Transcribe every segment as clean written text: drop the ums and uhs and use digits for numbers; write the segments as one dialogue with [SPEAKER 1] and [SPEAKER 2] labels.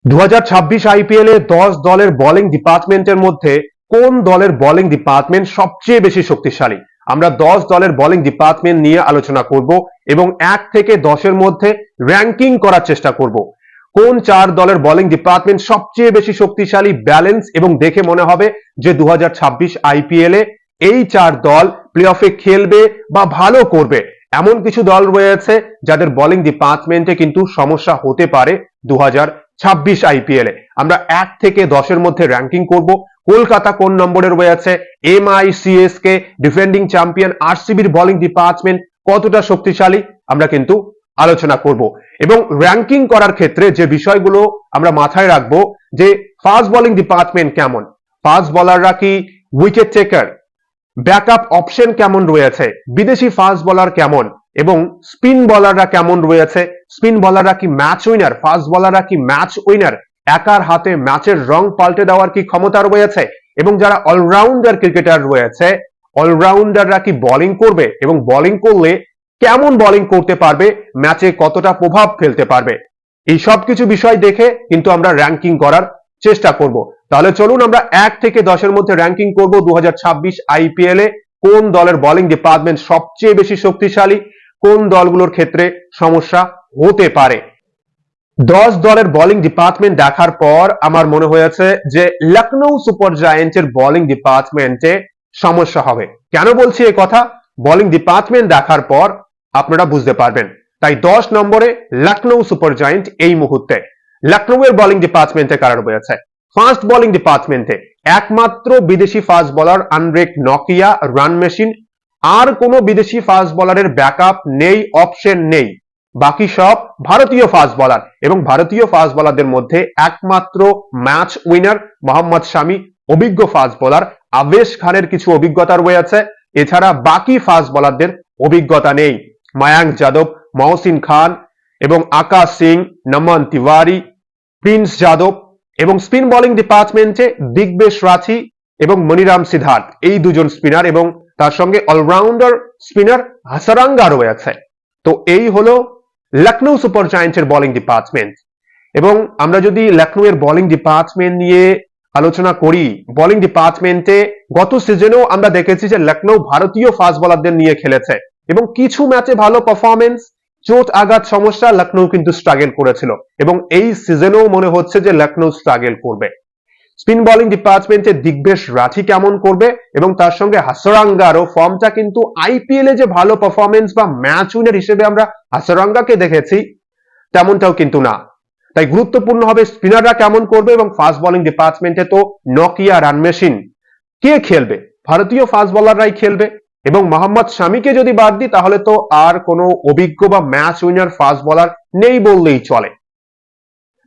[SPEAKER 1] 2026 IPL এ 10 দলের bowling ডিপার্টমেন্টের মধ্যে কোন দলের বোলিং ডিপার্টমেন্ট সবচেয়ে বেশি শক্তিশালী? আমরা 10 দলের বোলিং ডিপার্টমেন্ট নিয়ে আলোচনা করব এবং 1 থেকে 10 এর মধ্যে র‍্যাঙ্কিং করার চেষ্টা করব। কোন 4 দলের বোলিং ডিপার্টমেন্ট সবচেয়ে বেশি শক্তিশালী, ব্যালেন্স এবং দেখে মনে হবে যে 2026 আইপিএল এ এই 4 দল প্লে-অফে খেলবে বা ভালো করবে। এমন কিছু দল রয়েছে যাদের বোলিং ডিপার্টমেন্টে কিন্তু সমস্যা হতে পারে 2026 আইপিএল এ। আমরা 1 থেকে 10 এর মধ্যে র‍্যাঙ্কিং করব। কলকাতা কোন নম্বরে রয়েছে, এমআই, সিএসকে, ডিফেন্ডিং চ্যাম্পিয়ন আরসিবির বোলিং ডিপার্টমেন্ট কতটা শক্তিশালী আমরা কিন্তু আলোচনা করব। এবং র‍্যাঙ্কিং করার ক্ষেত্রে যে বিষয়গুলো আমরা মাথায় রাখবো, যে ফাস্ট বোলিং ডিপার্টমেন্ট কেমন, ফাস্ট বোলাররা কি উইকেট টেকার, ব্যাকআপ অপশন কেমন রয়েছে, বিদেশি ফাস্ট বোলার কেমন, এবং স্পিন বোলাররা কেমন রয়েছে, স্পিন বোলাররা কি ম্যাচ উইনার, ফাস্ট বোলাররা কি ম্যাচ উইনার, একার হাতে ম্যাচের রং পাল্টে দেওয়ার কি ক্ষমতা রয়েছে, এবং যারা অলরাউন্ডার ক্রিকেটার রয়েছে অলরাউন্ডাররা কি বোলিং করবে এবং বোলিং করলে কেমন বোলিং করতে পারবে, ম্যাচে কতটা প্রভাব ফেলতে পারবে, এই সব কিছু বিষয় দেখে কিন্তু আমরা র‍্যাঙ্কিং করার চেষ্টা করব। তাহলে চলুন আমরা 1 থেকে 10 এর মধ্যে র‍্যাঙ্কিং করব 2026 আইপিএল এ কোন দলের বোলিং ডিপার্টমেন্ট সবচেয়ে বেশি শক্তিশালী, কোন দলগুলোর ক্ষেত্রে সমস্যা হতে পারে। 10 দলের বোলিং ডিপার্টমেন্ট দেখার পর আমার মনে হয়েছে যে লখনৌ সুপার জায়ান্টের বোলিং ডিপার্টমেন্টে সমস্যা হবে। কেন বলছি এই কথা? বোলিং ডিপার্টমেন্ট দেখার পর আপনারা বুঝতে পারবেন। তাই 10 নম্বরে লখনৌ সুপার জায়ান্ট এই মুহূর্তে। লখনৌ এর বোলিং ডিপার্টমেন্টে কারা রয়েছে? ফাস্ট বোলিং ডিপার্টমেন্টে একমাত্র বিদেশি ফাস্ট বোলার আনরেক নকিয়া, রান মেশিন, আর কোনো বিদেশি ফাস্ট বোলারের ব্যাকআপ নেই, অপশন নেই। বাকি সব ভারতীয় ফাস্ট বোলার, এবং ভারতীয় ফাস্ট বোলারদের মধ্যে একমাত্র ম্যাচ উইনার মোহাম্মদ শামি, অভিজ্ঞ ফাস্ট বোলার। আবেশ খানের কিছু অভিজ্ঞতা রয়েছে, এছাড়া বাকি ফাস্ট বোলারদের অভিজ্ঞতা নেই। মায়াঙ্ক যাদব, মহসিন খান এবং আকাশ সিং, নমন তিওয়ারি, প্রিন্স যাদব, এবং স্পিন বোলিং ডিপার্টমেন্টে দিগ্বেশ রাথী এবং মনিরাম সিদ্ধার্থ, এই দুজন স্পিনার, এবং তার সঙ্গে অলরাউন্ডার স্পিনার হাসারাঙ্গা রয়েছে। তো এই হলো লখনৌ সুপার জায়ান্টের বোলিং ডিপার্টমেন্ট। এবং আমরা যদি লখনৌ এর বোলিং ডিপার্টমেন্ট নিয়ে আলোচনা করি, বোলিং ডিপার্টমেন্টে গত সিজনেও আমরা দেখেছি যে লখনৌ ভারতীয় ফাস্ট বোলারদের নিয়ে খেলেছে এবং কিছু ম্যাচে ভালো পারফরমেন্স, চোট আঘাত সমস্যা লখনৌ কিন্তু স্ট্রাগল করেছিল, এবং এই সিজনেও মনে হচ্ছে যে লখনৌ স্ট্রাগল করবে। স্পিন বোলিং ডিপার্টমেন্টে দিগ্বেশ রাথী কেমন করবে, এবং তার সঙ্গে হাসারাঙ্গারও ফর্মটা কিন্তু আইপিএল এ যে ভালো পারফরমেন্স বা ম্যাচ উইনার হিসেবে আমরা হাসারাঙ্গাকে দেখেছি তেমনটাও কিন্তু না। তাই গুরুত্বপূর্ণ হবে স্পিনাররা কেমন করবে, এবং ফাস্ট বোলিং ডিপার্টমেন্টে তো নকিয়া, রান মেশিন, কে খেলবে? ভারতীয় ফাস্ট বোলাররাই খেলবে, এবং মোহাম্মদ শামিকে যদি বাদ দিই তাহলে তো আর কোনো অভিজ্ঞ বা ম্যাচ উইনার ফাস্ট বোলার নেই বললেই চলে।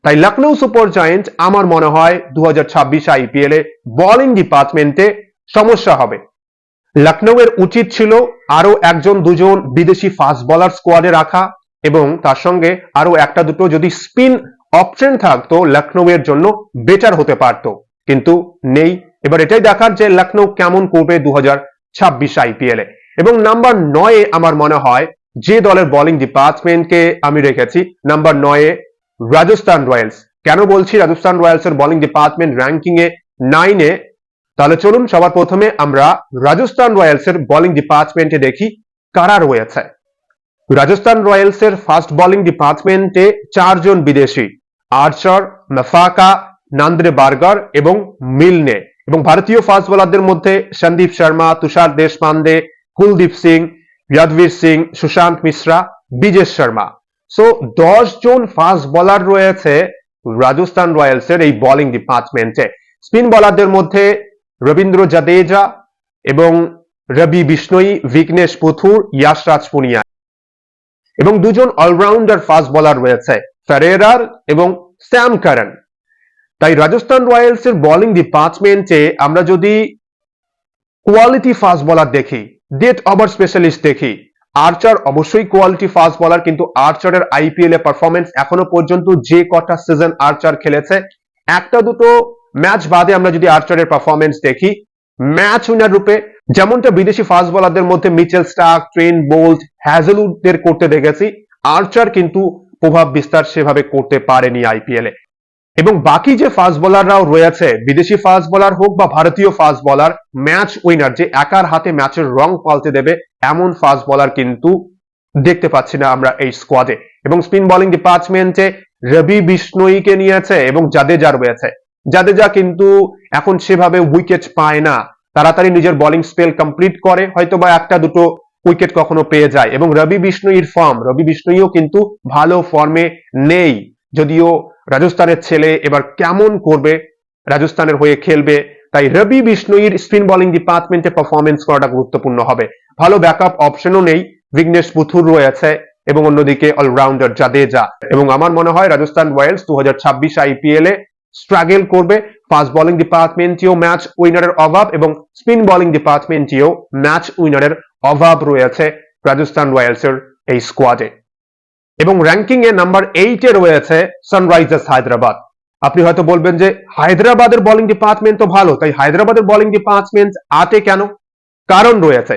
[SPEAKER 1] তাই লখনৌ সুপার জায়ান্ট আমার মনে হয় 2026 আইপিএল এ বোলিং ডিপার্টমেন্টে সমস্যা হবে। লখনৌ এর উচিত ছিল আরো একজন দুজন বিদেশি ফাস্ট বোলার স্কোয়াডে রাখা, এবং তার সঙ্গে আরো একটা দুটো যদি স্পিন অপশন থাকতো লখনৌ এর জন্য বেটার হতে পারত, কিন্তু নেই। এবার এটাই দেখার যে লখনৌ কেমন করবে 2026 আইপিএল এ। এবং নাম্বার 9 আমার মনে হয় যে দলের বোলিং ডিপার্টমেন্টকে আমি রেখেছি, নাম্বার 9 রাজস্থান রয়্যালস। কেন বলছি রাজস্থান রয়্যালস এর বোলিং ডিপার্টমেন্ট র‍্যাঙ্কিং এ 9 তাহলে চলুন সবার প্রথমে আমরা রাজস্থান রয়্যালস এর বোলিং ডিপার্টমেন্টে দেখি কারা রয়েছে। রাজস্থান রয়্যালস এর ফাস্ট বোলিং ডিপার্টমেন্টে 4 জন বিদেশি, আর্চার, মাফাকা, নান্দ্রে বার্গার এবং মিলনে, এবং ভারতীয় ফাস্ট বোলারদের মধ্যে সন্দীপ শর্মা, তুষার দেশপান্ডে, কুলদীপ সিং, যদবীর সিং, সুশান্ত মিশ্রা, বিজেশ শর্মা। সো 10 জন ফাস্ট বোলার রয়েছে রাজস্থান রয়্যালস এর এই বোলিং ডিপার্টমেন্টে। স্পিন বোলারদের মধ্যে রবীন্দ্র জাদেজা এবং রবি বিষ্ণোই, ভিঘ্নেশ পুথুর, ইয়াশরাজ পুনিয়া, এবং দুজন অলরাউন্ডার ফাস্ট বোলার রয়েছে ফেরেরার এবং স্যাম কারন। তাই রাজস্থান রয়্যালস এর বোলিং ডিপার্টমেন্টে আমরা যদি কোয়ালিটি ফাস্ট বোলার দেখি, ডেথ ওভার স্পেশালিস্ট দেখি, আর্চার অবশ্যই কোয়ালিটি ফাস্ট বোলার, কিন্তু আর্চারের আইপিএল এ পারফরমেন্স এখনো পর্যন্ত যে কটা সিজন আর্চার খেলেছে, একটা দুটো ম্যাচ বাদে আমরা যদি আর্চারের পারফরমেন্স দেখি ম্যাচ উইনার রূপে, যেমনটা বিদেশি ফাস্ট বোলারদের মধ্যে মিচেল স্টার্ক, ট্রেন্ট বোল্ট, হ্যাজেলউডদের করতে দেখেছি, আর্চার কিন্তু প্রভাব বিস্তার সেভাবে করতে পারেনি আইপিএল এ। এবং বাকি যে ফাস্ট বোলাররাও রয়েছে, বিদেশি ফাস্ট বোলার হোক বা ভারতীয় ফাস্ট বোলার, ম্যাচ উইনার যে একার হাতে ম্যাচের রং পাল্টে দেবে এমন ফাস্ট বোলার কিন্তু দেখতে পাচ্ছি না আমরা এই স্কোয়াডে। এবং স্পিন বোলিং ডিপার্টমেন্টে রবি বিষ্ণোইকে নিয়েছে এবং জাদেজা রয়েছে। জাদেজা কিন্তু এখন সেভাবে উইকেট পায় না, তাড়াতাড়ি নিজের বোলিং স্পেল কমপ্লিট করে, হয়তো বা একটা দুটো উইকেট কখনো পেয়ে যায়। এবং রবি বিষ্ণোইও কিন্তু ভালো ফর্মে নেই, যদিও রাজস্থানের ছেলে এবার কেমন করবে, রাজস্থানের হয়ে খেলবে, তাই রবি বিষ্ণোইর স্পিন বোলিং ডিপার্টমেন্টে পারফরমেন্স করাটা গুরুত্বপূর্ণ হবে। ভালো ব্যাকআপ অপশনও নেই, বিঘ্নেশ পুথুর রয়েছে এবং অন্যদিকে অলরাউন্ডার জাদেজা। এবং আমার মনে হয় রাজস্থান রয়্যালস 2026 আইপিএল এ স্ট্রাগল করবে। ফাস্ট বোলিং ডিপার্টমেন্টেও ম্যাচ উইনারের অভাব এবং স্পিন বোলিং ডিপার্টমেন্টেও ম্যাচ উইনারের অভাব রয়েছে রাজস্থান রয়্যালস এর এই স্কোয়াডে। এবং র্যাঙ্কিং এ নাম্বার 8 এ রয়েছে সানরাইজার্স হায়দ্রাবাদ। আপনি হয়তো বলবেন যে হায়দ্রাবাদের বোলিং ডিপার্টমেন্ট তো ভালো, তাই হায়দ্রাবাদের বোলিং ডিপার্টমেন্ট 8 এ কেন? কারণ রয়েছে।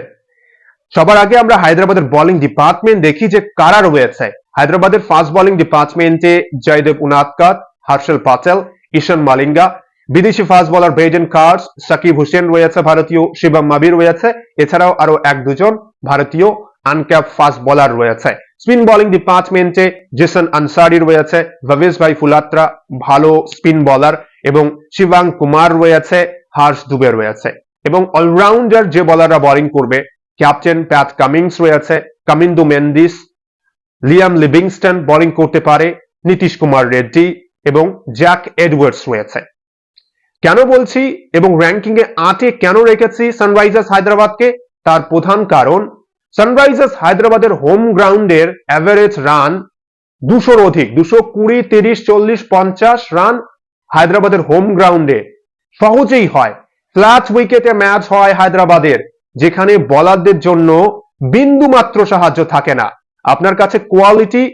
[SPEAKER 1] সবার আগে আমরা হায়দ্রাবাদের বোলিং ডিপার্টমেন্ট দেখি যে কারা রয়েছে। হায়দ্রাবাদের ফাস্ট বোলিং ডিপার্টমেন্টে জয়দেব উনাদকাত, হর্ষল পাটেল, ঈশান মালিঙ্গা, বিদেশি fast bowler Brydon Carse, Sakib Hossain রয়েছে, ভারতীয় শিবম মাবি রয়েছে, এছাড়াও আরো এক দুজন ভারতীয় আনক্যাপ ফাস্ট বোলার রয়েছে। স্পিন বোলিং ডিপার্টমেন্টে জেসন আনসারি রয়েছে, ভবেশ ভাই ফুলাত্রা ভালো স্পিন বোলার, এবং শিবাং কুমার রয়েছে, হর্ষ দুবে রয়েছে। এবং অলরাউন্ডার যে বোলাররা বোলিং করবে, ক্যাপ্টেন প্যাট কামিংস রয়েছে, Kamindu Mendis, Liam Livingstone bowling করতে পারে, নীতিশ কুমার রেড্ডি এবং জ্যাক এডওয়ার্ডস রয়েছে। কেন বলছি এবং র্যাঙ্কিং এ 8 এ কেন রেখেছি সানরাইজার্স হায়দ্রাবাদকে, তার প্রধান কারণ সানরাইজার্স হায়দ্রাবাদের হোম গ্রাউন্ডের অ্যাভারেজ রান 200-র অধিক, 220, 30, 40, 50 রান হায়দ্রাবাদের হোম গ্রাউন্ডে সহজেই হয়। ফ্ল্যাট উইকেটে ম্যাচ হয় হায়দ্রাবাদের, যেখানে বোলারদের জন্য বিন্দু মাত্র সাহায্য থাকে না। আপনার কাছে কোয়ালিটি,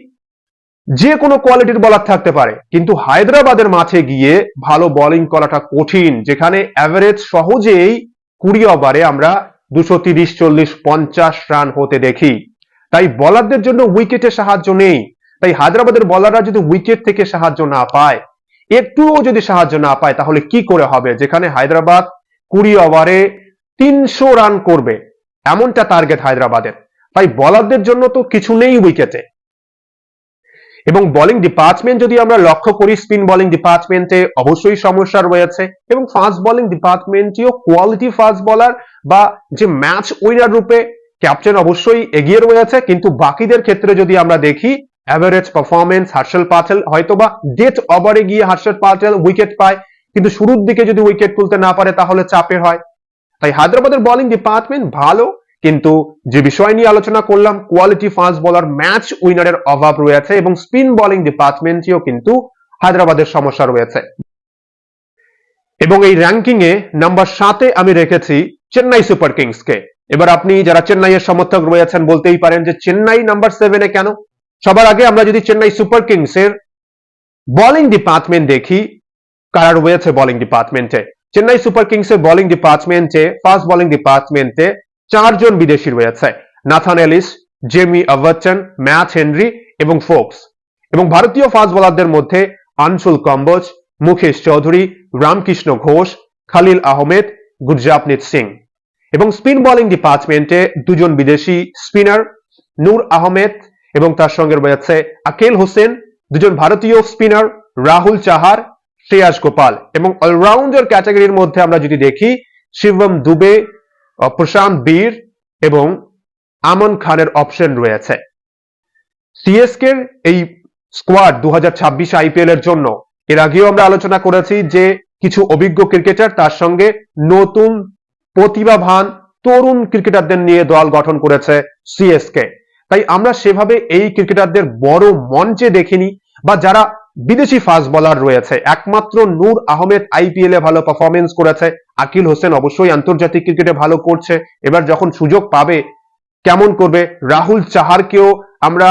[SPEAKER 1] যে কোনো কোয়ালিটির বোলার থাকতে পারে, কিন্তু হায়দ্রাবাদের মাঠে গিয়ে ভালো বোলিং করাটা কঠিন, যেখানে অ্যাভারেজ সহজেই 20 ওভারে আমরা 230, 40, 50 রান হতে দেখি। তাই বোলারদের জন্য উইকেটে সাহায্য নেই। তাই হায়দ্রাবাদের বোলাররা যদি উইকেট থেকে সাহায্য না পায়, একটুও যদি সাহায্য না পায়, তাহলে কি করে হবে? যেখানে হায়দ্রাবাদ 20 ওভারে 300 রান করবে, এমনটা টার্গেট হায়দ্রাবাদের। তাই বোলারদের জন্য তো কিছু নেই উইকেটে। এবং বোলিং ডিপার্টমেন্ট যদি আমরা লক্ষ্য করি, স্পিন বোলিং ডিপার্টমেন্টে অবশ্যই সমস্যা রয়েছে, এবং ফাস্ট বোলিং ডিপার্টমেন্টেও কোয়ালিটি ফাস্ট বোলার বা যে ম্যাচ উইনার রূপে ক্যাপ্টেন অবশ্যই এগিয়ে রয়েছে, কিন্তু বাকিদের ক্ষেত্রে যদি আমরা দেখি অ্যাভারেজ পারফরমেন্স, হর্ষল পাটেল হয়তোবা ডেথ ওভারে গিয়ে হর্ষল পাটেল উইকেট পায়, কিন্তু শুরুর দিকে যদি উইকেট তুলতে না পারে তাহলে চাপের হয়। তাই হায়দ্রাবাদের বোলিং ডিপার্টমেন্ট ভালো, কিন্তু যে বিষয় নিয়ে আলোচনা করলাম, কোয়ালিটি ফাস্ট বোলার, ম্যাচ উইনারের অভাব রয়েছে, এবং স্পিন বোলিং ডিপার্টমেন্টেও কিন্তু হায়দ্রাবাদের সমস্যা রয়েছে। এবং এই র্যাঙ্কিং এ নাম্বার 7 এ আমি রেখেছি চেন্নাই সুপার কিংস কে। এবার আপনি যারা চেন্নাইয়ের সমর্থক রয়েছেন বলতেই পারেন যে চেন্নাই নাম্বার 7 এ কেন? সবার আগে আমরা যদি চেন্নাই সুপার কিংস এর বোলিং ডিপার্টমেন্ট দেখি, কারা রয়েছে বোলিং ডিপার্টমেন্টে। চেন্নাই সুপার কিংস এর বোলিং ডিপার্টমেন্টে, ফাস্ট বোলিং ডিপার্টমেন্টে 4 জন বিদেশি রয়েছে, Nathan Ellis, Jamie Everton, Matt Henry এবং ফোক্স। এবং ভারতীয় ফাস্ট বোলারদের মধ্যে আনসুল কম্বোজ, মুকেশ চৌধুরী, রামকৃষ্ণ ঘোষ, খালিল আহমেদ, গুরজাপনীত সিং। এবং স্পিন বোলিং ডিপার্টমেন্টে 2 জন বিদেশি স্পিনার, নূর আহমেদ এবং তার সঙ্গে রয়েছে আকিল হোসেন, 2 জন ভারতীয় স্পিনার, রাহুল চাহার, শ্রেয়াস গোপাল। এবং অলরাউন্ডার ক্যাটাগরির মধ্যে আমরা যদি দেখি, শিবম দুবে, প্রশান্ত বীর এবং আমন খানের অপশন রয়েছে। সিএসকে এই স্কোয়াড 2026 আইপিএল এর জন্য এর আগেও আমরা আলোচনা করেছি যে কিছু অভিজ্ঞ ক্রিকেটার, তার সঙ্গে নতুন প্রতিভাবান তরুণ ক্রিকেটারদের নিয়ে দল গঠন করেছে সিএসকে। তাই আমরা সেভাবে এই ক্রিকেটারদের বড় মঞ্চে দেখিনি, বা যারা বিদেশি ফাস্ট বোলার রয়েছে, একমাত্র নূর আহমেদ আইপিএল এ ভালো পারফরমেন্স করেছে, আকিল হোসেন অবশ্যই আন্তর্জাতিক ক্রিকেটে ভালো করছে, এবার যখন সুযোগ পাবে কেমন করবে। রাহুল চাহারকেও আমরা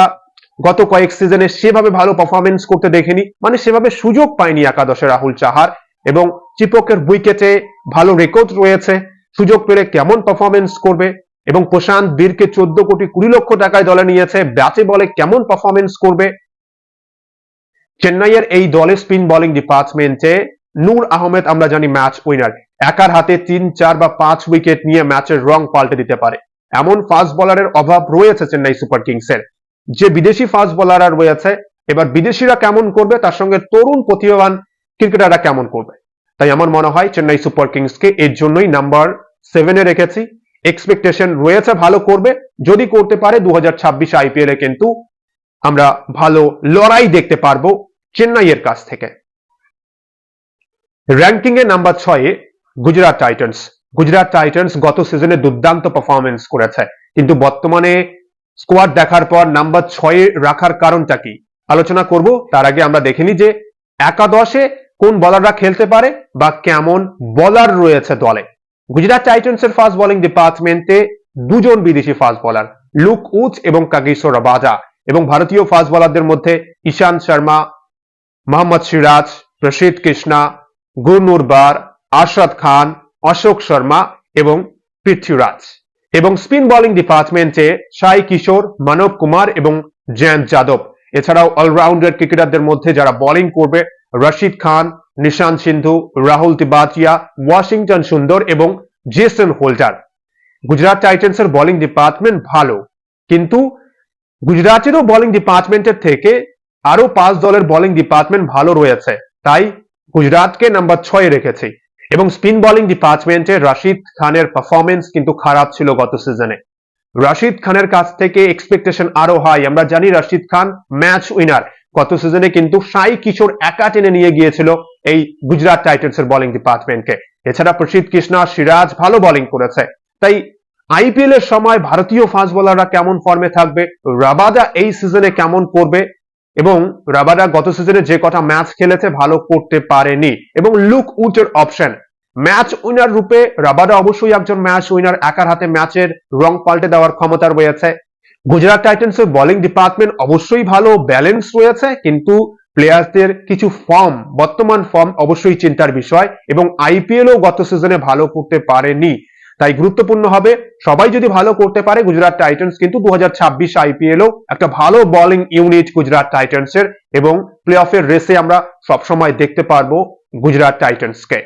[SPEAKER 1] গত কয়েক সিজনে সেভাবে ভালো পারফরমেন্স করতে দেখিনি, মানে সেভাবে সুযোগ পায়নি একাদশে রাহুল চাহার। এবং চিপকের উইকেটে ভালো রেকর্ড রয়েছে, সুযোগ পেলে কেমন পারফরমেন্স করবে। এবং প্রশান্ত বীরকে 14 কোটি 20 লক্ষ টাকায় দলে নিয়েছে, ব্যাটে বলে কেমন পারফরমেন্স করবে। চেন্নাইয়ের এই দলের স্পিন বোলিং ডিপার্টমেন্টে নূর আহমেদ আমরা জানি ম্যাচ উইনার, একার হাতে 3, 4 বা 5 উইকেট নিয়ে ম্যাচের রং পাল্টে দিতে পারে এমন ফাস্ট বোলারের অভাব রয়েছে চেন্নাই সুপার কিংসের। যে বিদেশি ফাস্ট বোলাররা রয়েছে, এবার বিদেশিরা কেমন করবে তার সঙ্গে তরুণ প্রতিভাবান ক্রিকেটাররা কেমন করবে, তাই আমার মনে হয় চেন্নাই সুপার কিংসকে এর জন্যই নাম্বার 7-এ রেখেছি। এক্সপেকটেশন রয়েছে ভালো করবে, যদি করতে পারে 2026 আইপিএল এ কিন্তু আমরা ভালো লড়াই দেখতে পারবো চেন্নাইয়ের কাছ থেকে। র্যাঙ্কিং এ নাম্বার 6-এ গুজরাট টাইটান্স। গুজরাট টাইটান্স গত সিজনে দুর্দান্ত পারফরমেন্স করেছে, কিন্তু বর্তমানে স্কোয়াড দেখার পর নাম্বার 6-এ রাখার কারণটা কি আলোচনা করব। তার আগে আমরা দেখে নিই যে একাদশে কোন বলাররা খেলতে পারে বা কেমন বলার রয়েছে দলে। গুজরাট টাইটান্সের ফাস্ট বোলিং ডিপার্টমেন্টে দুজন বিদেশি ফাস্ট বোলার লুক উচ এবং কাগিসো রাবাদা, এবং ভারতীয় ফাস্ট বোলারদের মধ্যে ঈশান্ত শর্মা, মোহাম্মদ সিরাজ, প্রসিদ্ধ কৃষ্ণা, গুরনুরবার, আরশাদ খান, অশোক শর্মা এবং পৃথ্বীরাজ। এবং স্পিন বোলিং ডিপার্টমেন্টে সাই কিশোর, মানব কুমার এবং জয়ন্ত যাদব। এছাড়াও অলরাউন্ডার ক্রিকেটারদের মধ্যে যারা বোলিং করবে রশিদ খান, নিশান্ত সিন্ধু, রাহুল তিবাটিয়া, ওয়াশিংটন সুন্দর এবং জেসন হোল্ডার। গুজরাট টাইটান্সের বোলিং ডিপার্টমেন্ট ভালো, কিন্তু গুজরাটেরও বোলিং ডিপার্টমেন্টের থেকে আরো 5 দলের বোলিং ডিপার্টমেন্ট ভালো রয়েছে, তাই গুজরাটকে নাম্বার 6-এ রেখেছি। এবং স্পিন বোলিং ডিপার্টমেন্টে রশিদ খানের পারফরমেন্স কিন্তু খারাপ ছিল গত সিজনে। রশিদ খানের কাছ থেকে এক্সপেকটেশন আরো হাই। আমরা জানি রশিদ খান ম্যাচ উইনার, গত সিজনে কিন্তু সাই কিশোর একা টেনে নিয়ে গিয়েছিল এই গুজরাট টাইটান্সের বোলিং ডিপার্টমেন্টকে। এছাড়া প্রসিদ্ধ কৃষ্ণা, সিরাজ ভালো বোলিং করেছে। তাই আইপিএল এর সময় ভারতীয় ফাস্ট বোলাররা কেমন ফর্মে থাকবে, রাবাদা এই সিজনে কেমন করবে, এবং রাবাদা গত সিজনে যে কটা ম্যাচ খেলেছে ভালো করতে পারেনি, এবং লুক উটের অপশন ম্যাচ উইনার রূপে রাবাদা অবশ্যই একজন ম্যাচ উইনার, একার হাতে ম্যাচের রং পাল্টে দেওয়ার ক্ষমতা রয়েছে। গুজরাট টাইটান্সের বোলিং ডিপার্টমেন্ট অবশ্যই ভালো ব্যালেন্স রয়েছে, কিন্তু প্লেয়ারদের কিছু বর্তমান ফর্ম অবশ্যই চিন্তার বিষয়, এবং আইপিএলও গত সিজনে ভালো করতে পারেনি। তাই গুরুত্বপূর্ণ হবে সবাই যদি ভালো করতে পারে গুজরাট টাইটান্স কিন্তু 2026 আইপিএলও একটা ভালো বোলিং ইউনিট গুজরাট টাইটান্সের, এবং প্লে অফের রেসে আমরা সবসময় দেখতে পারবো গুজরাট টাইটান্সকে।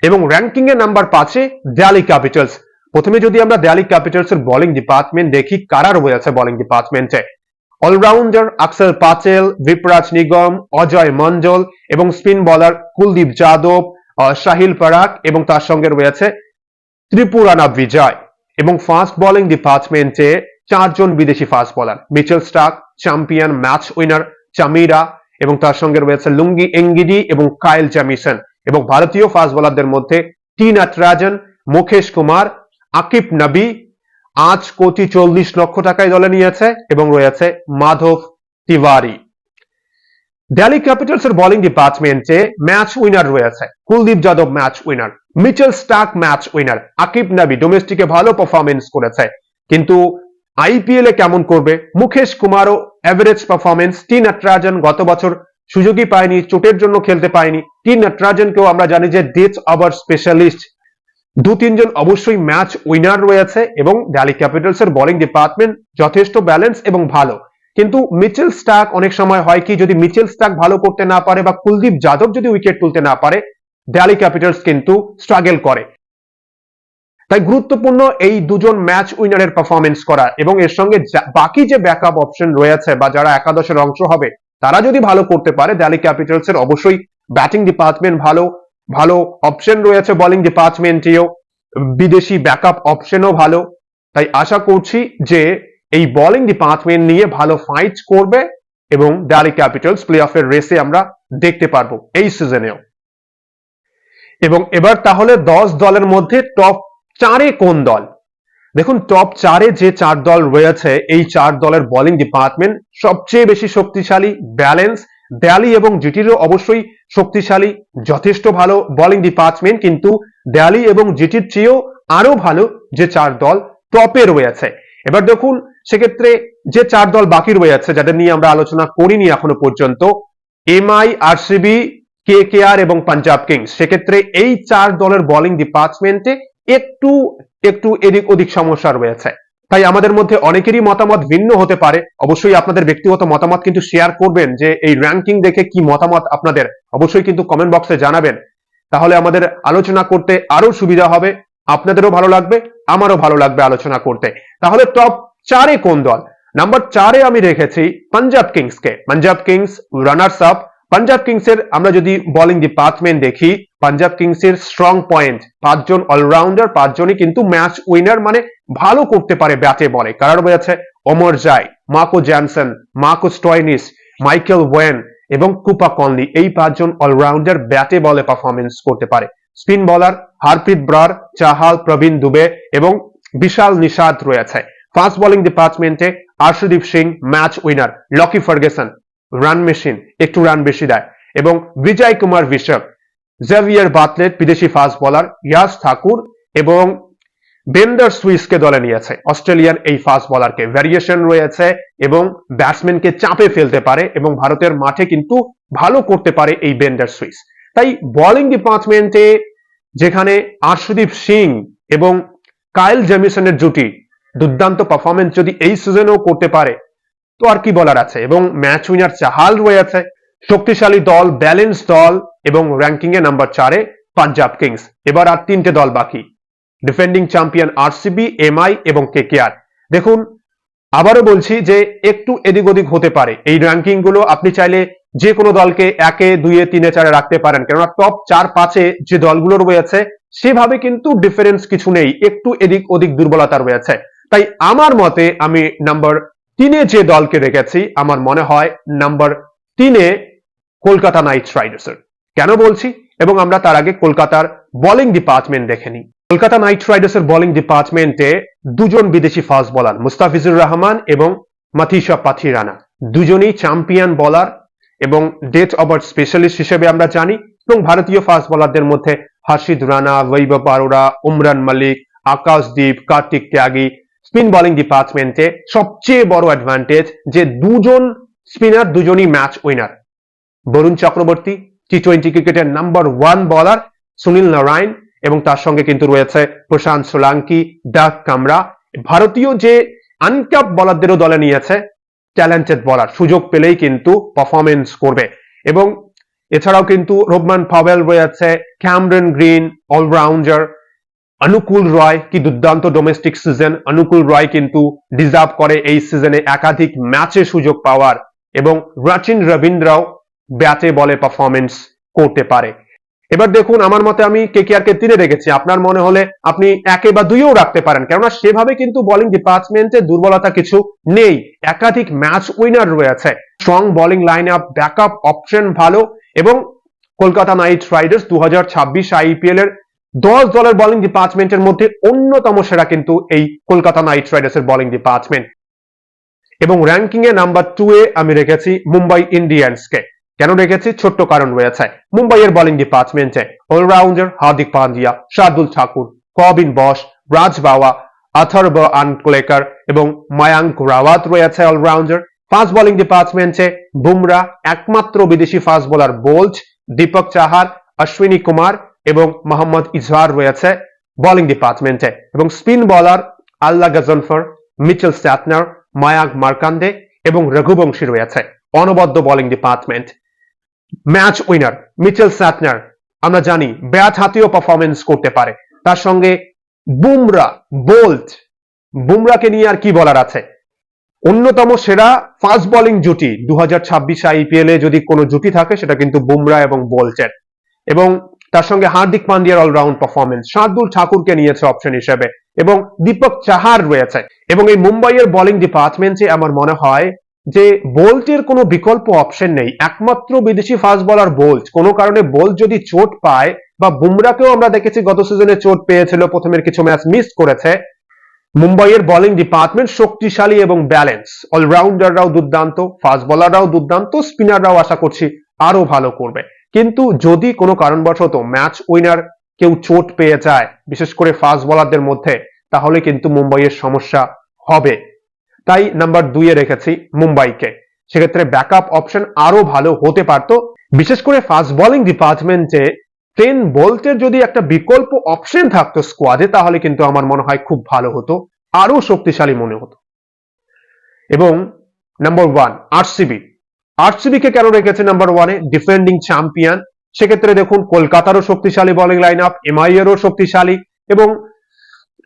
[SPEAKER 1] এবং র্যাঙ্কিং এ নাম্বার 5-এ দিল্লি ক্যাপিটালস। প্রথমে যদি আমরা দিল্লি ক্যাপিটালসের বোলিং ডিপার্টমেন্ট দেখি কারা রয়েছে বোলিং ডিপার্টমেন্টে, অলরাউন্ডার অক্ষর প্যাটেল, বিপরাজ নিগম, অজয় মন্ডল, এবং স্পিন বোলার কুলদীপ যাদব, সাহিল পারাক, এবং তার সঙ্গে রয়েছে ত্রিপুরানা বিজয়। এবং ফাস্ট বোলিং ডিপার্টমেন্টে 4 জন বিদেশি fast bowler Mitchell Starc, champion match winner Chameera, এবং তার সঙ্গে রয়েছে লুঙ্গি এঙ্গিডি এবং কাইল জ্যামিসন। এবং ভারতীয় ফাস্ট বোলারদের মধ্যে টি নটরাজন, মুকেশ কুমার, আকিব নবী 5,40,00,000 টাকায় দলে নিয়েছে, এবং রয়েছে মাধব তিওয়ারি। দিল্লি ক্যাপিটালসের বোলিং ডিপার্টমেন্টে ম্যাচ উইনার রয়েছে Kuldeep Yadav match winner, Mitchell Starc match winner, Aqib Nabi ডোমেস্টিকে ভালো পারফরমেন্স করেছে, কিন্তু আইপিএল এ কেমন করবে, মুকেশ কুমারও এভারেজ পারফরমেন্স, টি নটরাজন গত বছর সুযোগই পায়নি, চোটের জন্য খেলতে পায়নি। টি নটরাজনকেও আমরা জানি যে ডেথ ওভার স্পেশালিস্ট, 2-3 জন অবশ্যই ম্যাচ উইনার রয়েছে, এবং দিল্লি ক্যাপিটালসের বোলিং ডিপার্টমেন্ট যথেষ্ট ব্যালেন্স এবং ভালো। কিন্তু মিচেল স্টার্ক অনেক সময় হয় কি, যদি মিচেল স্টার্ক ভালো করতে না পারে বা কুলদীপ যাদব যদি উইকেট তুলতে না পারে, দিল্লি ক্যাপিটালস কিন্তু স্ট্রাগল করে। তাই গুরুত্বপূর্ণ এই দুজন ম্যাচ উইনারের পারফরমেন্স করা, এবং এর সঙ্গে বাকি যে ব্যাকআপ অপশন রয়েছে বা যারা একাদশের অংশ হবে তারা যদি ভালো করতে পারে, দিল্লি ক্যাপিটালসের অবশ্যই ব্যাটিং ডিপার্টমেন্ট ভালো, ভালো অপশন রয়েছে বোলিং ডিপার্টমেন্টেও, বিদেশি ব্যাকআপ অপশনও ভালো। তাই আশা করছি যে এই বোলিং ডিপার্টমেন্ট নিয়ে ভালো ফাইট করবে, এবং দিল্লি ক্যাপিটালস প্লে অফের রেসে আমরা দেখতে পারবো এই সিজনেও। এবং এবার তাহলে 10 দলের মধ্যে টপ 4-এ কোন দল? দেখুন, টপ 4-এ যে 4 দল রয়েছে, এই 4 দলের বোলিং ডিপার্টমেন্ট সবচেয়ে বেশি শক্তিশালী, ব্যালেন্স। দিল্লি এবং জিটিরও অবশ্যই শক্তিশালী, যথেষ্ট ভালো বোলিং ডিপার্টমেন্ট, কিন্তু দিল্লি এবং জিটির চেয়েও আরো ভালো যে 4 দল টপে রয়েছে। এবার দেখুন, সেক্ষেত্রে যে 4 দল বাকি রয়েছে যাদের নিয়ে আমরা আলোচনা করিনি এখনো পর্যন্ত, এমআই, আরসিবি, কেকেআর এবং পাঞ্জাব কিংস, সেক্ষেত্রে এই 4 দলের বোলিং ডিপার্টমেন্টে একটু এদিক ওদিক সমস্যা রয়েছে। তাই আমাদের মধ্যে অনেকেরই মতামত ভিন্ন হতে পারে। অবশ্যই আপনাদের ব্যক্তিগত মতামত কিন্তু শেয়ার করবেন, যে এই র্যাঙ্কিং দেখে কি মতামত আপনাদের, অবশ্যই কিন্তু কমেন্ট বক্সে জানাবেন। তাহলে আমাদের আলোচনা করতে আরো সুবিধা হবে, আপনাদেরও ভালো লাগবে, আমারও ভালো লাগবে আলোচনা করতে। তাহলে টপ 4-এ কোন দল? নাম্বার 4-এ আমি রেখেছি পাঞ্জাব কিংসকে। Punjab Kings runners up. Punjab কিংসের আমরা যদি বোলিং ডিপার্টমেন্ট দেখি, পাঞ্জাব কিংসের স্ট্রং পয়েন্ট 5 জন অলরাউন্ডার, 5 জনই কিন্তু ম্যাচ উইনার, মানে ভালো করতে পারে ব্যাটে বলে। কারণ রয়েছে অমর জাই, Marco Jansen, Marco Stoinis, Michael when এবং কুপা কনলি। এই 5 জন অলরাউন্ডার ব্যাটে বলে পারফরমেন্স করতে পারে। স্পিন বলার হারপ্রীত ব্রার, চাহাল, প্রবীণ দুবে এবং বিশাল নিষাদ রয়েছে। ফাস্ট বোলিং ডিপার্টমেন্টে Arshdeep Singh match winner, Lockie Ferguson run machine, একটু রান বেশি দেয়, এবং বিজয় কুমার বিশপ, জেভিয়ার বাটলেট বিদেশি ফাস্ট বোলার, ইয়াস ঠাকুর এবং বেন্ডার সুইসকে দলে নিয়েছে। অস্ট্রেলিয়ান এই ফাস্ট বোলারকে ভ্যারিয়েশন রয়েছে এবং ব্যাটসম্যানকে চাপে ফেলতে পারে এবং ভারতের মাঠে কিন্তু ভালো করতে পারে এই বেন্ডার সুইস। তাই বোলিং ডিপার্টমেন্টে যেখানে আর্শদীপ সিং এবং কাইল জেমিসনের জুটি দুর্দান্ত পারফরমেন্স যদি এই সিজনেও করতে পারে, তো আর কি বলার আছে। এবং ম্যাচ উইনার চাহাল রয়েছে। শক্তিশালী দল, ব্যালেন্স দল, এবং র্যাঙ্কিং এ নাম্বার 4-এ পাঞ্জাব কিংস। এবার আর 3টে দল বাকি, ডিফেন্ডিং চ্যাম্পিয়ন আরসিবি, এমআই এবং কেকেআর। দেখুন, আবারও বলছি যে একটু এদিক ওদিক হতে পারে এই র্যাঙ্কিং গুলো। আপনি চাইলে যে কোনো দলকে 1-এ, 2-এ, 3-এ, 4-এ রাখতে পারেন, কেননা টপ 4-5-এ যে দলগুলো রয়েছে সেভাবে কিন্তু ডিফারেন্স কিছু নেই, একটু এদিক ওদিক দুর্বলতা রয়েছে। তাই আমার মতে আমি নাম্বার 3-এ যে দলকে রেখেছি, আমার মনে হয় নাম্বার 3-এ কলকাতা নাইট রাইডার্সের। কেন বলছি, এবং আমরা তার আগে কলকাতার বোলিং ডিপার্টমেন্ট দেখে নিই। কলকাতা নাইট রাইডার্সের বোলিং ডিপার্টমেন্টে 2 জন বিদেশি ফাস্ট বোলার, মুস্তাফিজুর রহমান এবং মাথিসা পাথিরানা, দুজনেই চ্যাম্পিয়ন বোলার এবং ডেথ ওভার স্পেশালিস্ট হিসেবে আমরা জানি। এবং ভারতীয় ফাস্ট বোলারদের মধ্যে হার্ষিদ রানা, বৈভব আরোরা, উমরান মালিক, আকাশদীপ, কার্তিক ত্যাগী। স্পিন বোলিং ডিপার্টমেন্টে সবচেয়ে বড় অ্যাডভান্টেজ যে 2 জন স্পিনার, দুজনই ম্যাচ উইনার। বরুণ চক্রবর্তী টি-20 ক্রিকেটের নাম্বার 1 বোলার, সুনীল নারায়ণ এবং তার সঙ্গে কিন্তু রয়েছে প্রশান্ত সোলাঙ্কি, ডাক কামরা। ভারতীয় যে আনক্যাপ বোলারদেরও দলে নিয়েছে, ট্যালেন্টেড বোলার, সুযোগ পেলেই কিন্তু পারফরমেন্স করবে। এবং এছাড়াও কিন্তু রোহমান পাওয়েল রয়েছে, ক্যামেরন গ্রিন অলরাউন্ডার, অনুকূল রয়, কি দুর্দান্ত ডোমেস্টিক সিজন। অনুকূল রয় কিন্তু ডিজার্ভ করে এই সিজনে একাধিক ম্যাচে সুযোগ পাওয়ার, এবং রাচিন রবীন্দ্রও ব্যাটে বলে পারফরমেন্স করতে পারে। এবার দেখুন, আমার মতে আমি কেকেআর কে 3-এ রেখেছি। আপনার মনে হলে আপনি 1-এ বা 2-এও রাখতে পারেন, কেননা সেভাবে কিন্তু বোলিং ডিপার্টমেন্টে দুর্বলতা কিছু নেই, একাধিক ম্যাচ উইনার রয়েছে, strong bowling line up, backup option ভালো। এবং কলকাতা নাইট রাইডার্স 2026 আইপিএল এর 10 দলের বোলিং ডিপার্টমেন্টের মধ্যে অন্যতম সেরা কিন্তু এই কলকাতা নাইট রাইডার্সের বোলিং ডিপার্টমেন্ট। এবং র্যাঙ্কিং এ নাম্বার 2-এ আমি রেখেছি মুম্বাই ইন্ডিয়ান্সকে। কেন রেখেছি, ছোট্ট কারণ রয়েছে। মুম্বাইয়ের বোলিং ডিপার্টমেন্টে অলরাউন্ডার হার্দিক পান্ডিয়া, শার্দুল ঠাকুর, কবিন বস, রাজ বাওয়া, অথর্ব আনকলেকার এবং মায়াঙ্ক রাওয়াত রয়েছে অলরাউন্ডার। ফাস্ট বোলিং ডিপার্টমেন্টে বুমরা, একমাত্র বিদেশি fast bowler Boult, Deepak Chahar, Ashwani Kumar এবং মোহাম্মদ ইজহার রয়েছে বোলিং ডিপার্টমেন্টে। এবং spin bowler Allah Ghazanfar, Mitchell Santner, Mayank Markande এবং রঘুবংশী রয়েছে। অনবদ্য bowling department. Match winner Mitchell Santner, আমরা জানি ব্যাট হাতেও পারফরমেন্স করতে পারে। তার সঙ্গে বুমরা, বোল্ট, বুমরাকে নিয়ে আর কি বলার আছে, অন্যতম সেরা ফাস্ট বোলিং জুটি 2026 আইপিএল এ যদি কোনো জুটি থাকে সেটা কিন্তু বুমরা এবং বোল্টের। এবং তার সঙ্গে হার্দিক পান্ডিয়ার অলরাউন্ড পারফরমেন্স, শার্দুল ঠাকুরকে নিয়েছে অপশন হিসেবে এবং দীপক চাহার রয়েছে। এবং এই মুম্বাইয়ের বোলিং ডিপার্টমেন্টে আমার মনে হয় যে বোল্টের কোনো বিকল্প অপশন নেই, একমাত্র বিদেশি ফাস্ট বোলার বোল্ট। কোনো কারণে বোল্ট যদি চোট পায়, বা বুমরাকেও আমরা দেখেছি গত সিজনে চোট পেয়েছিল, প্রথমের কিছু ম্যাচ মিস করেছে, মুম্বাইয়ের বোলিং ডিপার্টমেন্ট শক্তিশালী এবং ব্যালেন্স, অলরাউন্ডাররাও দুর্দান্ত, ফাস্ট বোলাররাও দুর্দান্ত, স্পিনাররাও আশা করছি আরো ভালো করবে। কিন্তু যদি কোনো কারণবশত ম্যাচ উইনার কেউ চোট পেয়ে যায়, বিশেষ করে ফাস্ট বোলারদের মধ্যে, তাহলে কিন্তু মুম্বাইয়ের সমস্যা হবে। তাই নাম্বার 2-এ রেখেছি মুম্বাইকে। সেক্ষেত্রে ব্যাকআপ অপশন আরো ভালো হতে পারত, বিশেষ করে ফাস্ট বোলিং ডিপার্টমেন্টে ট্রেন বোল্টের যদি একটা বিকল্প অপশন থাকতো স্কোয়াডে, তাহলে কিন্তু আমার মনে হয় খুব ভালো হতো। আরো শক্তিশালী মনে হতো। এবং নাম্বার 1 আরসিবি। আরসিবি কে কেন রেখেছে নাম্বার 1-এ? Defending champion. সেক্ষেত্রে দেখুন কলকাতারও শক্তিশালী বোলিং লাইন আপ, এমআই এরও শক্তিশালী এবং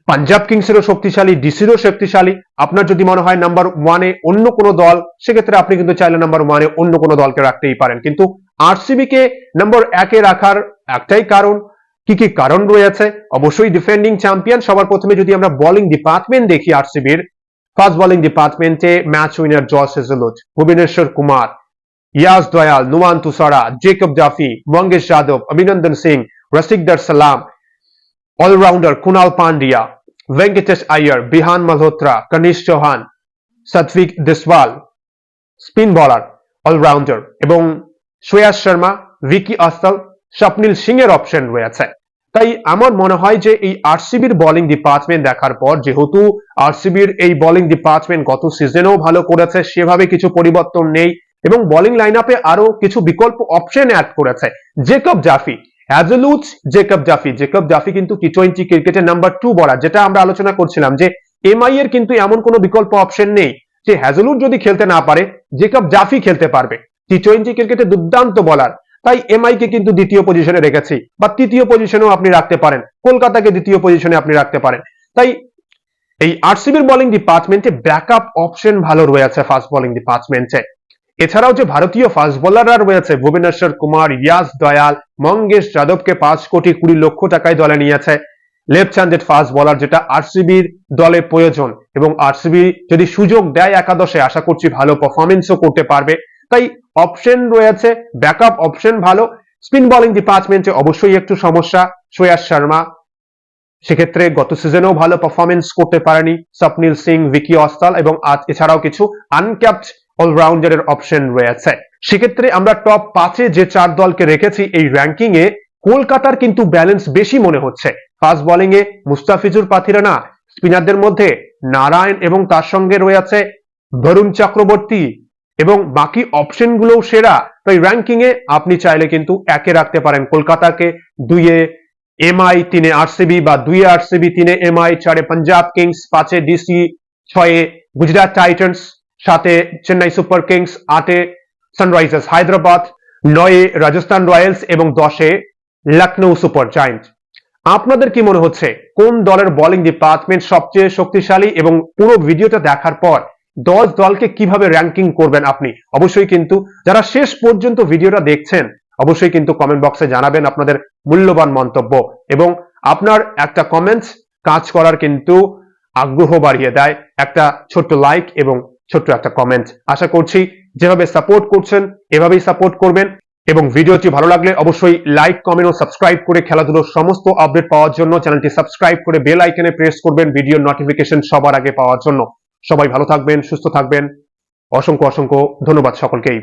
[SPEAKER 1] পাঞ্জাব কিংসেরও শক্তিশালী, ডিসিরও শক্তিশালী। আপনার যদি মনে হয় নাম্বার 1-এ অন্য কোনো দল, সেক্ষেত্রে আপনি কিন্তু চাইলে নাম্বার 1-এ অন্য কোনো দলকে রাখতেই পারেন, কিন্তু আরসিবি কে নাম্বার 1-এ রাখার একটাই কারণ। কি কি কারণ রয়েছে? অবশ্যই ডিফেন্ডিং চ্যাম্পিয়ন। সবার প্রথমে যদি আমরা বোলিং ডিপার্টমেন্ট দেখি আরসিবির, ফার্স্ট বোলিং ডিপার্টমেন্টে match winner Josh Hazlewood, Bhuvneshwar Kumar, Yash Dayal, Nuwan Thushara, Jacob Duffy, Mangesh Yadav, Abhinandan Singh, Rasikh Salam, allrounder Krunal Pandya, Venkatesh Iyer, Vihaan Malhotra, Kanishk Chauhan, Satvik Deswal, spin bowler allrounder, এবং শ্রেয়াস শর্মা, ভিকি আস্তাল, স্বপ্নিল সিং এর অপশন রয়েছে। তাই আমার মনে হয় যে এই আরসিবির বোলিং ডিপার্টমেন্ট দেখার পর, যেহেতু আরসিবির এই বোলিং ডিপার্টমেন্ট গত সিজনেও ভালো করেছে, সেভাবে কিছু পরিবর্তন নেই এবং বোলিং লাইন আপে আরো কিছু বিকল্প অপশন অ্যাড করেছে। জেকব জাফি, হ্যাজেলউড, জেকব জাফি কিন্তু টি20 ক্রিকেটের নাম্বার 2 বোলার, যেটা আমরা আলোচনা করছিলাম যে এমআই এর কিন্তু এমন কোনো বিকল্প অপশন নেই যে হ্যাজেলউড যদি খেলতে না পারে জেকব জাফি খেলতে পারবে। টি20 ক্রিকেটে দুর্দান্ত বোলার, তাই এমআই কে কিন্তু দ্বিতীয় পজিশনে রেখেছি, বা তৃতীয় পজিশনেও আপনি রাখতে পারেন, কলকাতাকে দ্বিতীয় পজিশনে আপনি রাখতে পারেন। তাই এই আরসিবির বোলিং ডিপার্টমেন্টে ব্যাকআপ অপশন ভালো রয়েছে ফাস্ট বোলিং ডিপার্টমেন্টে। এছাড়াও যে ভারতীয় ফাস্ট বোলাররা রয়েছে, ভুবনেশ্বর কুমার, ইয়াস দয়াল, মঙ্গেশ যাদবকে 5,20,00,000 টাকায় দলে নিয়েছে। লেফট হ্যান্ডেড ফাস্ট বোলার, যেটা আরসিবির দলে প্রয়োজন, এবং আরসিবি যদি সুযোগ দেয় একাদশে, আশা করছি ভালো পারফরমেন্সও করতে পারবে। তাই অপশন রয়েছে, ব্যাকআপ অপশন ভালো। স্পিন বোলিং ডিপার্টমেন্টে অবশ্যই একটু সমস্যা, শ্রেয়াস শর্মা সেক্ষেত্রে গত সিজনেও ভালো পারফরমেন্স করতে পারেনি, স্বপ্নিল সিং, ভিকি অস্তাল, এবং এছাড়াও কিছু আনক্যাপড অলরাউন্ডারের অপশন রয়েছে। সেক্ষেত্রে আমরা টপ 5-এ যে 4 দলকে রেখেছি এই র্যাঙ্কিং এ, কলকাতার কিন্তু ব্যালেন্স বেশি মনে হচ্ছে। ফাস্ট বোলিং এ মুস্তাফিজুর পাথিরানা, স্পিনারদের মধ্যে নারায়ণ এবং তার সঙ্গে রয়েছে বরুণ চক্রবর্তী, এবং বাকি অপশন গুলোও সেরা। তো এই র্যাঙ্কিং এ আপনি চাইলে কিন্তু 1-এ রাখতে পারেন কলকাতাকে, 2-এ এমআই, 3-এ আরসিবি, বা 2-এ আরসিবি, 3-এ এমআই, 4-এ পাঞ্জাব কিংস, 5-এ ডিসি, 6-এ গুজরাট টাইটান্স, 7-এ চেন্নাই সুপার কিংস, 8-এ সানরাইজার্স হায়দ্রাবাদ, 9-এ রাজস্থান রয়্যালস এবং 10-এ লখনৌ সুপার জায়ান্ট। আপনাদের কি মনে হচ্ছে কোন দলের বোলিং ডিপার্টমেন্ট সবচেয়ে শক্তিশালী? এবং পুরো ভিডিওটা দেখার পর 10 দলকে কিভাবে র্যাঙ্কিং করবেন আপনি? অবশ্যই কিন্তু যারা শেষ পর্যন্ত ভিডিওটা দেখছেন, অবশ্যই কিন্তু কমেন্ট বক্সে জানাবেন আপনাদের মূল্যবান মন্তব্য, এবং আপনার একটা কমেন্টস কাজ করার কিন্তু আগ্রহ বাড়িয়ে দেয়। একটা ছোট্ট লাইক এবং ছোট্ট একটা কমেন্ট, আশা করছি যেভাবে সাপোর্ট করছেন এভাবেই সাপোর্ট করবেন। এবং ভিডিওটি ভালো লাগলে অবশ্যই লাইক, কমেন্ট ও সাবস্ক্রাইব করে খেলাধুলোর সমস্ত আপডেট পাওয়ার জন্য চ্যানেলটি সাবস্ক্রাইব করে বেল আইকনে প্রেস করবেন ভিডিও নোটিফিকেশন সবার আগে পাওয়ার জন্য। সবাই ভালো থাকবেন, সুস্থ থাকবেন। অসংখ্য অসংখ্য ধন্যবাদ সকলকেই।